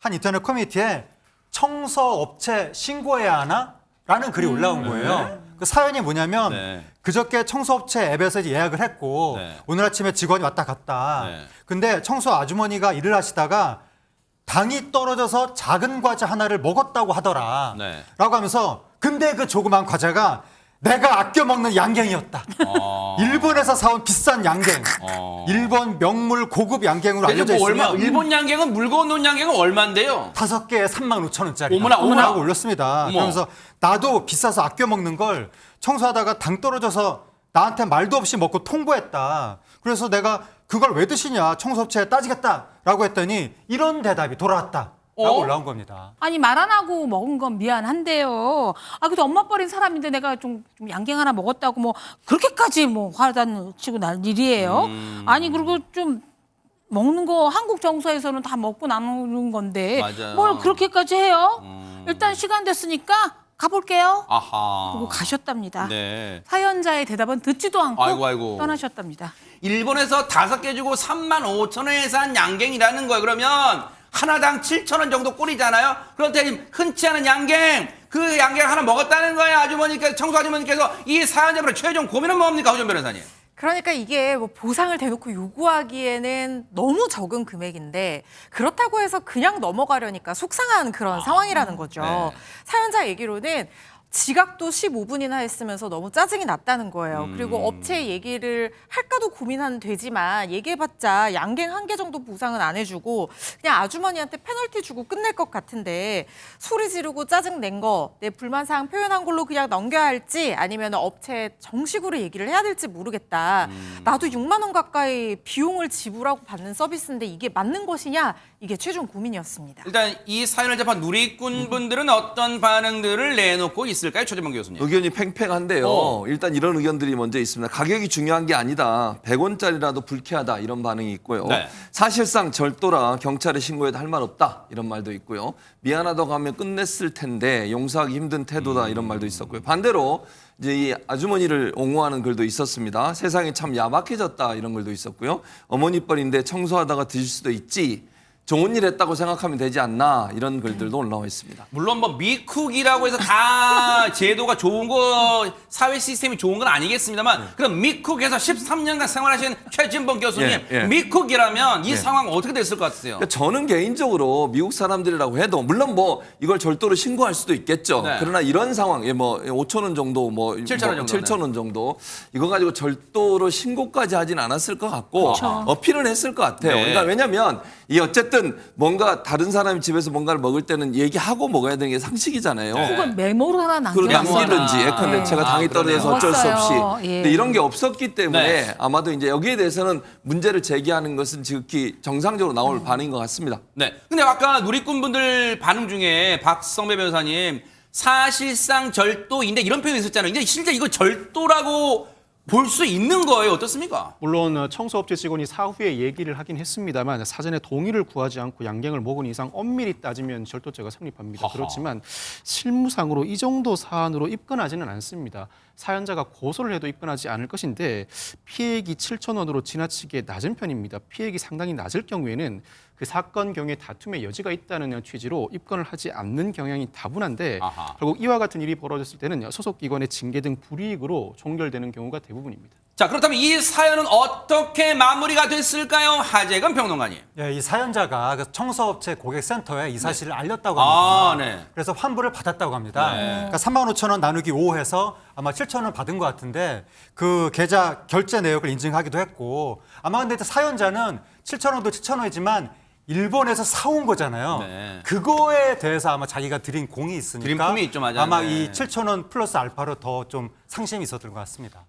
한 인터넷 커뮤니티에 청소업체 신고해야 하나? 라는 글이 올라온 거예요. 그 사연이 뭐냐면 그저께 청소업체 앱에서 이제 예약을 했고 오늘 아침에 직원이 왔다 갔다. 근데 청소 아주머니가 일을 하시다가 당이 떨어져서 작은 과자 하나를 먹었다고 하더라. 라고 하면서 근데 그 조그만 과자가 내가 아껴 먹는 양갱이었다. 일본에서 사온 비싼 양갱. 일본 명물 고급 양갱으로 알려져 있으면 일본 양갱은 물건 놓은 양갱은 얼마인데요? 5개에 35,000원짜리. 어머나. 라고 올렸습니다. 어머. 그러면서 나도 비싸서 아껴 먹는 걸 청소하다가 당 떨어져서 나한테 말도 없이 먹고 통보했다. 그래서 내가 그걸 왜 드시냐 청소업체에 따지겠다라고 했더니 이런 대답이 돌아왔다. 라고 올라온 겁니다. 아니 말 안 하고 먹은 건 미안한데요. 아 그래도 엄마 버린 사람인데 내가 좀 양갱 하나 먹었다고 뭐 그렇게까지 뭐 화단 치고 날 일이에요. 아니 그리고 좀 먹는 거 한국 정서에서는 다 먹고 나누는 건데 맞아요. 뭘 그렇게까지 해요? 일단 시간 됐으니까 가볼게요. 아하. 그리고 가셨답니다. 네. 사연자의 대답은 듣지도 않고 아이고. 떠나셨답니다. 일본에서 5개 주고 35,000원에 산 양갱이라는 거예요. 그러면 하나당 7,000원 정도 꼴이잖아요. 그런데 흔치 않은 양갱, 그 양갱 하나 먹었다는 거예요. 아주머니께서, 청소 아주머니께서 이 사연자분의 최종 고민은 뭡니까, 허준 변호사님? 그러니까 이게 뭐 보상을 대놓고 요구하기에는 너무 적은 금액인데 그렇다고 해서 그냥 넘어가려니까 속상한 그런 상황이라는 거죠. 네. 사연자 얘기로는 지각도 15분이나 했으면서 너무 짜증이 났다는 거예요. 그리고 업체 얘기를 할까도 고민은 되지만 얘기해봤자 양갱 1개 정도 보상은 안 해주고 그냥 아주머니한테 페널티 주고 끝낼 것 같은데 소리 지르고 짜증 낸 거 내 불만사항 표현한 걸로 그냥 넘겨야 할지 아니면 업체에 정식으로 얘기를 해야 될지 모르겠다. 나도 6만 원 가까이 비용을 지불하고 받는 서비스인데 이게 맞는 것이냐? 이게 최종 고민이었습니다. 일단 이 사연을 접한 누리꾼 분들은 어떤 반응들을 내놓고 있을까요, 최재범 교수님? 의견이 팽팽한데요. 일단 이런 의견들이 먼저 있습니다. 가격이 중요한 게 아니다. 100원짜리라도 불쾌하다. 이런 반응이 있고요. 네. 사실상 절도라 경찰에 신고해도 할 말 없다. 이런 말도 있고요. 미안하다고 하면 끝냈을 텐데 용서하기 힘든 태도다. 이런 말도 있었고요. 반대로 이제 이 아주머니를 옹호하는 글도 있었습니다. 세상이 참 야박해졌다. 이런 글도 있었고요. 어머니 뻘인데 청소하다가 드실 수도 있지. 좋은 일 했다고 생각하면 되지 않나 이런 글들도 올라와 있습니다. 물론 뭐 미쿡이라고 해서 다 제도가 좋은 거, 사회 시스템이 좋은 건 아니겠습니다만 그럼 미쿡에서 13년간 생활하신 최진범 교수님, 미쿡이라면 이 상황 어떻게 됐을 것 같으세요? 그러니까 저는 개인적으로 미국 사람들이라고 해도 물론 뭐 이걸 절도로 신고할 수도 있겠죠. 네. 그러나 이런 상황에 뭐 5,000원 정도 뭐 7,000원 정도, 7,000원 정도 이거 가지고 절도로 신고까지 하진 않았을 것 같고 어필은 했을 것 같아요. 네. 그러니까 왜냐하면 이 어쨌든 뭔가 다른 사람이 집에서 뭔가를 먹을 때는 얘기하고 먹어야 되는 게 상식이잖아요. 혹은 메모로 하나 그리고 남겨놨거나 남기든지 에컨 대체가 당이 떨어져서 어쩔 수 없이. 먹었어요. 예. 근데 이런 게 없었기 때문에 네. 아마도 이제 여기에 대해서는 문제를 제기하는 것은 지극히 정상적으로 나올 반응인 것 같습니다. 네. 근데 아까 누리꾼 분들 반응 중에 박성배 변호사님 사실상 절도인데 이런 표현이 있었잖아요. 이제 실제 이거 절도라고 볼 수 있는 거예요. 어떻습니까? 물론 청소업체 직원이 사후에 얘기를 하긴 했습니다만 사전에 동의를 구하지 않고 양갱을 먹은 이상 엄밀히 따지면 절도죄가 성립합니다. 그렇지만 실무상으로 이 정도 사안으로 입건하지는 않습니다. 사연자가 고소를 해도 입건하지 않을 것인데 피해액이 7,000원으로 지나치게 낮은 편입니다. 피해액이 상당히 낮을 경우에는 그 사건 경우에 다툼의 여지가 있다는 취지로 입건을 하지 않는 경향이 다분한데 결국 이와 같은 일이 벌어졌을 때는 소속 기관의 징계 등 불이익으로 종결되는 경우가 대부분입니다. 자, 그렇다면 이 사연은 어떻게 마무리가 됐을까요? 하재근 평론가님. 이 사연자가 그 청소업체 고객센터에 이 사실을 알렸다고 합니다. 네. 그래서 환불을 받았다고 합니다. 그러니까 35,000원 나누기 5 해서 아마 7,000원 받은 것 같은데 그 계좌 결제 내역을 인증하기도 했고 아마 근데 사연자는 7,000원도 7,000원이지만 일본에서 사온 거잖아요. 네. 그거에 대해서 아마 자기가 드린 공이 있으니까 드린 품이 있죠, 맞아요. 아마 네. 이 7,000원 플러스 알파로 더 좀 상심이 있었던 것 같습니다.